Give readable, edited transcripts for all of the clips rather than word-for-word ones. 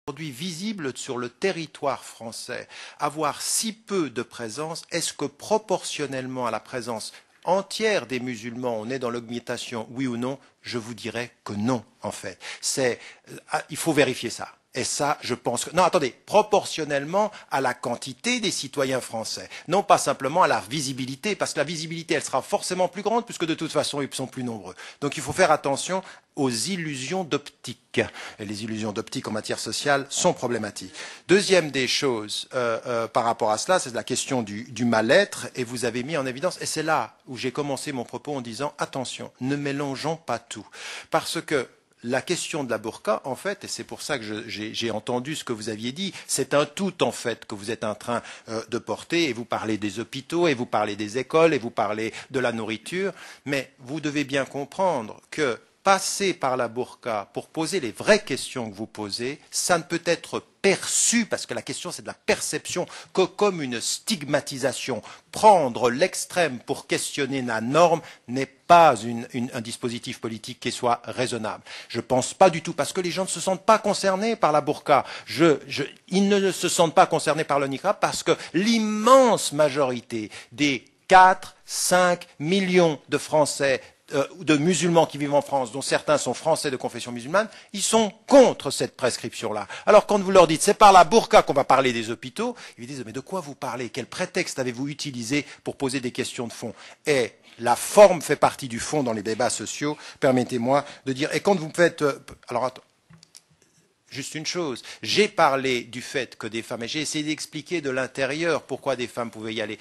aujourd'hui visible sur le territoire français, avoir si peu de présence, est-ce que proportionnellement à la présence entière des musulmans, on est dans l'augmentation, oui ou non? Je vous dirais que non, en fait. Il faut vérifier ça. Et ça, je pense que... Non, attendez, proportionnellement à la quantité des citoyens français, non pas simplement à la visibilité, parce que la visibilité, elle sera forcément plus grande, puisque de toute façon, ils sont plus nombreux. Donc il faut faire attention aux illusions d'optique. Et les illusions d'optique en matière sociale sont problématiques. Deuxième des choses par rapport à cela, c'est la question du mal-être, et vous avez mis en évidence, et c'est là où j'ai commencé mon propos en disant, attention, ne mélangeons pas tout. Parce que la question de la burqa, en fait, et c'est pour ça que j'ai entendu ce que vous aviez dit, c'est un tout, en fait, que vous êtes en train de porter, et vous parlez des hôpitaux, et vous parlez des écoles, et vous parlez de la nourriture, mais vous devez bien comprendre que passer par la burqa pour poser les vraies questions que vous posez, ça ne peut être perçu, parce que la question c'est de la perception, que comme une stigmatisation. Prendre l'extrême pour questionner la norme n'est pas un dispositif politique qui soit raisonnable. Je ne pense pas du tout, parce que les gens ne se sentent pas concernés par la burqa. Ils ne se sentent pas concernés par le niqab parce que l'immense majorité des 4, 5 millions de Français de musulmans qui vivent en France, dont certains sont français de confession musulmane, ils sont contre cette prescription-là. Alors quand vous leur dites, c'est par la burqa qu'on va parler des hôpitaux, ils disent, mais de quoi vous parlez? Quel prétexte avez-vous utilisé pour poser des questions de fond? Et la forme fait partie du fond dans les débats sociaux, permettez-moi de dire. Et quand vous faites... alors, juste une chose, j'ai parlé du fait que des femmes, et j'ai essayé d'expliquer de l'intérieur pourquoi des femmes pouvaient y aller,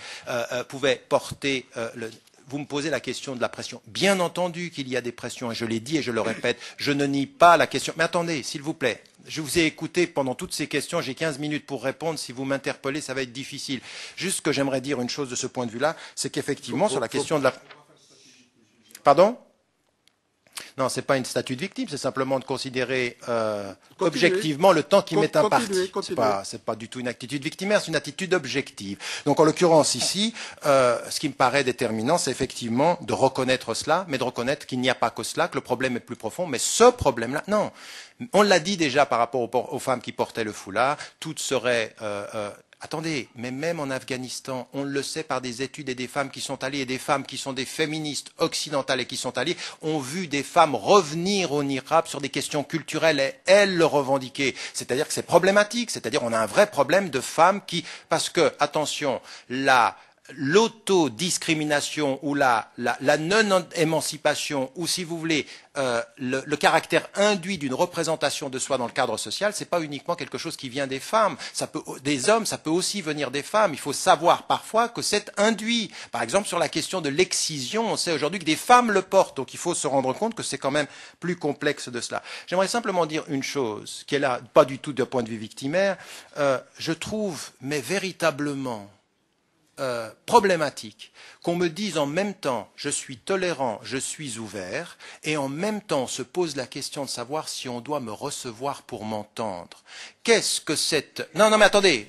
pouvaient porter le... Vous me posez la question de la pression. Bien entendu qu'il y a des pressions, et je l'ai dit et je le répète, je ne nie pas la question. Mais attendez, s'il vous plaît, je vous ai écouté pendant toutes ces questions, j'ai 15 minutes pour répondre, si vous m'interpellez, ça va être difficile. Juste que j'aimerais dire une chose de ce point de vue-là, c'est qu'effectivement, sur la question de la... Pardon ? Non, ce n'est pas une statut de victime, c'est simplement de considérer objectivement le temps qui m'est imparti. Ce n'est pas du tout une attitude victimaire, c'est une attitude objective. Donc en l'occurrence ici, ce qui me paraît déterminant, c'est effectivement de reconnaître cela, mais de reconnaître qu'il n'y a pas que cela, que le problème est plus profond, mais ce problème-là, non. On l'a dit déjà par rapport aux femmes qui portaient le foulard, toutes seraient... Attendez, mais même en Afghanistan, on le sait par des études et des femmes qui sont allées, et des femmes qui sont des féministes occidentales et qui sont allées, ont vu des femmes revenir au niqab sur des questions culturelles et elles le revendiquer. C'est-à-dire que c'est problématique, c'est-à-dire on a un vrai problème de femmes qui, parce que, attention, l'autodiscrimination ou la non-émancipation, ou si vous voulez, le caractère induit d'une représentation de soi dans le cadre social, c'est pas uniquement quelque chose qui vient des femmes, des hommes, ça peut aussi venir des femmes. Il faut savoir parfois que c'est induit. Par exemple, sur la question de l'excision, on sait aujourd'hui que des femmes le portent, donc il faut se rendre compte que c'est quand même plus complexe de cela. J'aimerais simplement dire une chose, qui est là, pas du tout d'un point de vue victimaire, je trouve, mais véritablement, problématique qu'on me dise en même temps je suis tolérant, je suis ouvert, et en même temps on se pose la question de savoir si on doit me recevoir pour m'entendre. Qu'est-ce que cette... Non, mais attendez.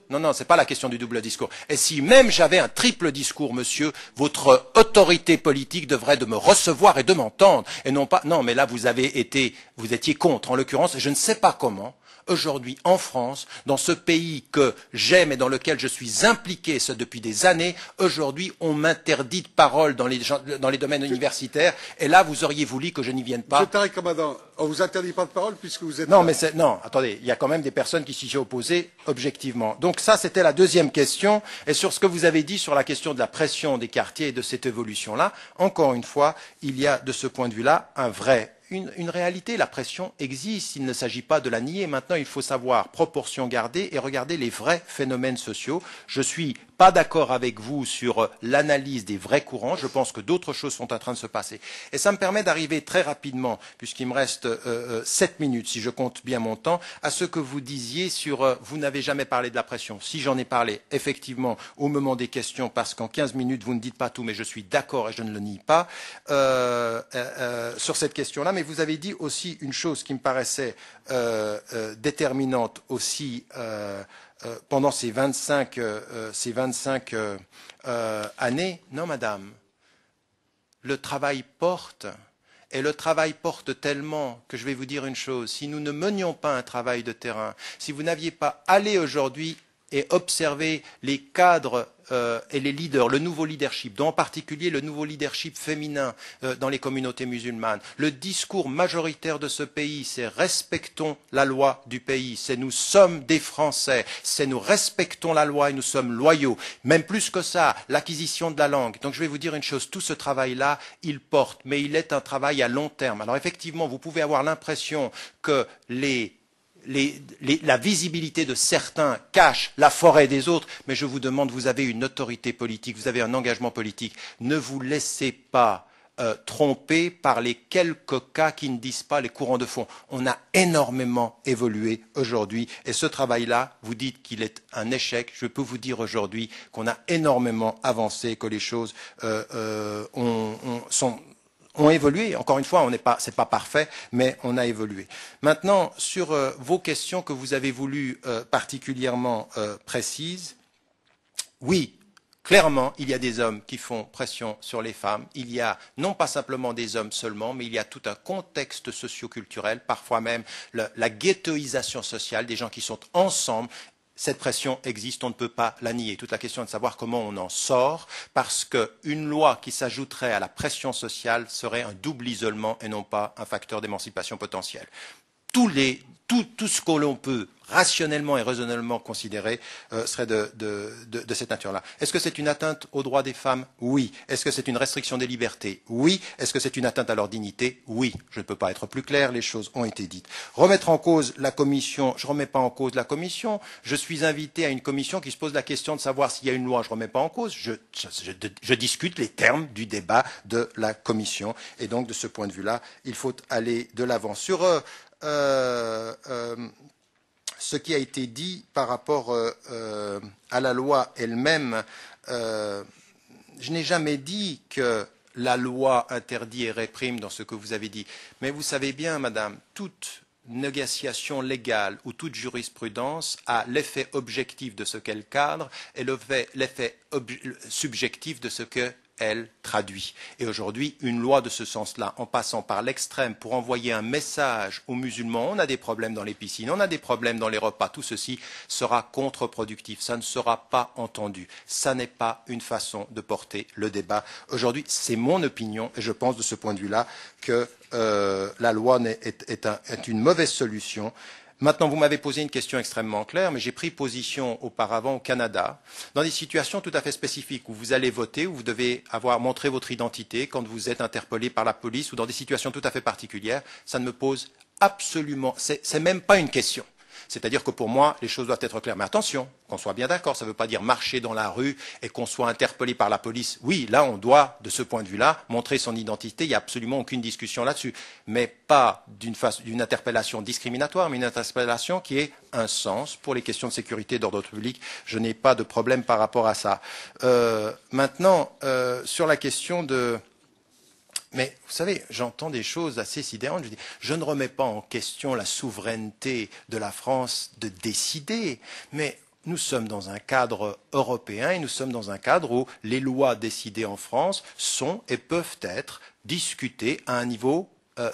Non, c'est pas la question du double discours. Et si même j'avais un triple discours, monsieur, votre autorité politique devrait de me recevoir et de m'entendre, et non pas... Non, mais là vous étiez contre, en l'occurrence, et je ne sais pas comment. Aujourd'hui, en France, dans ce pays que j'aime et dans lequel je suis impliqué depuis des années, aujourd'hui, on m'interdit de parole dans les domaines universitaires. Et là, vous auriez voulu que je n'y vienne pas. Monsieur Tariq Ramadan, on vous interdit pas de parole puisque vous êtes... Non, attendez, il y a quand même des personnes qui s'y sont opposées objectivement. Donc ça, c'était la deuxième question. Et sur ce que vous avez dit sur la question de la pression des quartiers et de cette évolution-là, encore une fois, il y a de ce point de vue-là une réalité, la pression existe, il ne s'agit pas de la nier. Maintenant, il faut savoir proportion garder et regarder les vrais phénomènes sociaux. Je suis pas d'accord avec vous sur l'analyse des vrais courants, je pense que d'autres choses sont en train de se passer. Et ça me permet d'arriver très rapidement, puisqu'il me reste 7 minutes, si je compte bien mon temps, à ce que vous disiez sur vous n'avez jamais parlé de la pression. Si j'en ai parlé, effectivement, au moment des questions, parce qu'en 15 minutes, vous ne dites pas tout, mais je suis d'accord et je ne le nie pas, sur cette question-là. Mais vous avez dit aussi une chose qui me paraissait déterminante aussi pendant ces 25 années. Non, madame, le travail porte Et le travail porte tellement que je vais vous dire une chose, si nous ne menions pas un travail de terrain, si vous n'aviez pas allé aujourd'hui et observé les cadres et les leaders, le nouveau leadership, dont en particulier le nouveau leadership féminin dans les communautés musulmanes. Le discours majoritaire de ce pays, c'est respectons la loi du pays, c'est nous sommes des Français, c'est nous respectons la loi et nous sommes loyaux. Même plus que ça, l'acquisition de la langue. Donc je vais vous dire une chose, tout ce travail-là, il porte, mais il est un travail à long terme. Alors effectivement, vous pouvez avoir l'impression que la visibilité de certains cache la forêt des autres, mais je vous demande, vous avez une autorité politique, vous avez un engagement politique, ne vous laissez pas tromper par les quelques cas qui ne disent pas les courants de fond. On a énormément évolué aujourd'hui et ce travail-là, vous dites qu'il est un échec, je peux vous dire aujourd'hui qu'on a énormément avancé, que les choses ont évolué. Encore une fois, c'est pas parfait, mais on a évolué. Maintenant, sur vos questions que vous avez voulu particulièrement précises, oui, clairement, il y a des hommes qui font pression sur les femmes. Il y a non pas simplement des hommes seulement, mais il y a tout un contexte socio-culturel, parfois même la ghettoisation sociale, des gens qui sont ensemble. Cette pression existe, on ne peut pas la nier. Toute la question est de savoir comment on en sort, parce qu'une loi qui s'ajouterait à la pression sociale serait un double isolement et non pas un facteur d'émancipation potentielle. Tout ce que l'on peut rationnellement et raisonnablement considérer serait de cette nature-là. Est-ce que c'est une atteinte aux droits des femmes? Oui. Est-ce que c'est une restriction des libertés? Oui. Est-ce que c'est une atteinte à leur dignité? Oui. Je ne peux pas être plus clair, les choses ont été dites. Remettre en cause la commission, je ne remets pas en cause la commission. Je suis invité à une commission qui se pose la question de savoir s'il y a une loi, je ne remets pas en cause. Je discute les termes du débat de la commission. Et donc, de ce point de vue-là, il faut aller de l'avant. Sur ce qui a été dit par rapport à la loi elle-même, je n'ai jamais dit que la loi interdit et réprime dans ce que vous avez dit. Mais vous savez bien, madame, toute négociation légale ou toute jurisprudence a l'effet objectif de ce qu'elle cadre et l'effet subjectif de ce que elle traduit. Et aujourd'hui, une loi de ce sens-là, en passant par l'extrême pour envoyer un message aux musulmans, on a des problèmes dans les piscines, on a des problèmes dans les repas, tout ceci sera contre-productif, ça ne sera pas entendu. Ça n'est pas une façon de porter le débat. Aujourd'hui, c'est mon opinion, et je pense de ce point de vue-là que la loi est une mauvaise solution. Maintenant, vous m'avez posé une question extrêmement claire, mais j'ai pris position auparavant au Canada, dans des situations tout à fait spécifiques, où vous allez voter, où vous devez avoir montré votre identité quand vous êtes interpellé par la police, ou dans des situations tout à fait particulières. Ça ne me pose absolument, c'est même pas une question. C'est-à-dire que pour moi, les choses doivent être claires. Mais attention, qu'on soit bien d'accord, ça ne veut pas dire marcher dans la rue et qu'on soit interpellé par la police. Oui, là, on doit, de ce point de vue-là, montrer son identité. Il n'y a absolument aucune discussion là-dessus. Mais pas d'une interpellation discriminatoire, mais une interpellation qui ait un sens pour les questions de sécurité et d'ordre public. Je n'ai pas de problème par rapport à ça. Maintenant, sur la question de... Mais vous savez, j'entends des choses assez sidérantes. Je dis, je ne remets pas en question la souveraineté de la France de décider, mais nous sommes dans un cadre européen et nous sommes dans un cadre où les lois décidées en France sont et peuvent être discutées à un niveau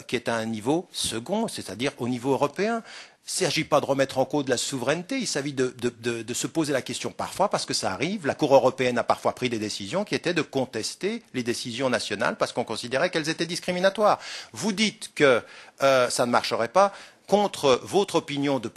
qui est à un niveau second, c'est-à-dire au niveau européen. Il ne s'agit pas de remettre en cause la souveraineté, il s'agit de se poser la question parfois, parce que ça arrive, la Cour européenne a parfois pris des décisions qui étaient de contester les décisions nationales parce qu'on considérait qu'elles étaient discriminatoires. Vous dites que ça ne marcherait pas contre votre opinion de